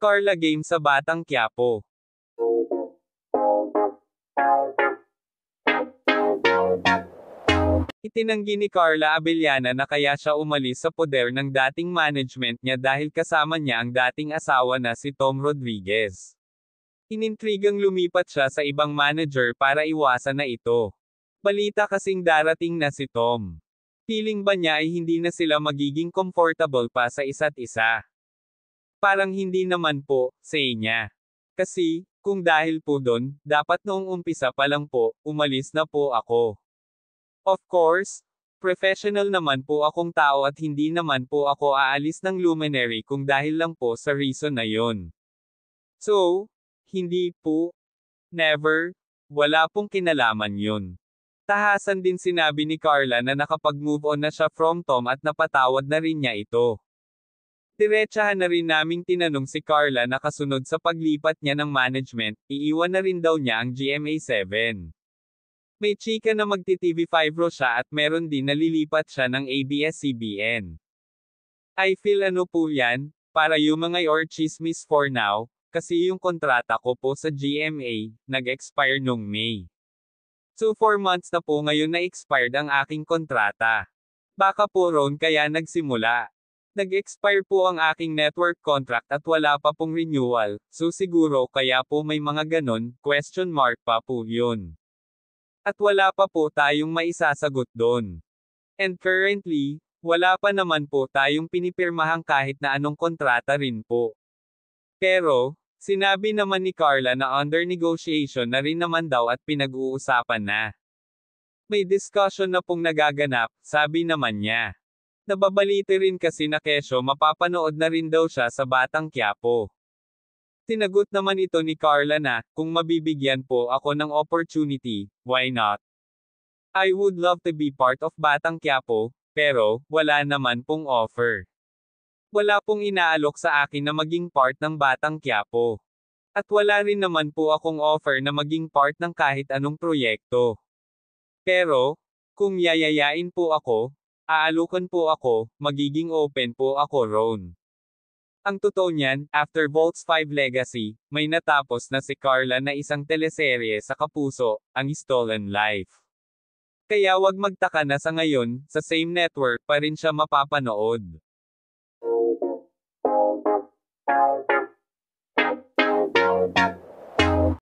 Carla Game sa Batang Quiapo. Itinanggi ni Carla Abellana na kaya siya umalis sa poder ng dating management niya dahil kasama niya ang dating asawa na si Tom Rodriguez. Inintrigang lumipat siya sa ibang manager para iwasan na ito. Balita kasing darating na si Tom. Feeling ba niya ay hindi na sila magiging comfortable pa sa isa't isa? Parang hindi naman po, say niya. Kasi, kung dahil po doon, dapat noong umpisa pa lang po, umalis na po ako. Of course, professional naman po akong tao at hindi naman po ako aalis ng luminary kung dahil lang po sa reason na yon. So, hindi po, never, wala pong kinalaman yun. Tahasan din sinabi ni Carla na nakapag-move on na siya from Tom at napatawad na rin niya ito. Diretsahan na rin naming tinanong si Carla na kasunod sa paglipat niya ng management, iiwan na rin daw niya ang GMA7. May chika na magti-TV5 ro siya at meron din nalilipat siya ng ABS-CBN. I feel ano po yan, para yung mga or chismis for now, kasi yung kontrata ko po sa GMA, nag-expire nung May. So 4 months na po ngayon na expired ang aking kontrata. Baka po ron kaya nagsimula. Nag-expire po ang aking network contract at wala pa pong renewal, so siguro kaya po may mga ganon, question mark pa po yun. At wala pa po tayong maisasagot doon. And currently, wala pa naman po tayong pinipirmahang kahit na anong kontrata rin po. Pero, sinabi naman ni Carla na under negotiation na rin naman daw at pinag-uusapan na. May discussion na pong nagaganap, sabi naman niya. Nababalita rin kasi na kesyo mapapanood na rin daw siya sa Batang Quiapo. Tinagot naman ito ni Carla na, kung mabibigyan po ako ng opportunity, why not? I would love to be part of Batang Quiapo, pero, wala naman pong offer. Wala pong inaalok sa akin na maging part ng Batang Quiapo. At wala rin naman po akong offer na maging part ng kahit anong proyekto. Pero, kung yayayain po ako, aalukan po ako, magiging open po ako roon. Ang totoo niyan, after Volts 5 Legacy, may natapos na si Carla na isang teleserye sa Kapuso, ang Stolen Life. Kaya wag magtaka na sa ngayon, sa same network pa rin siya mapapanood.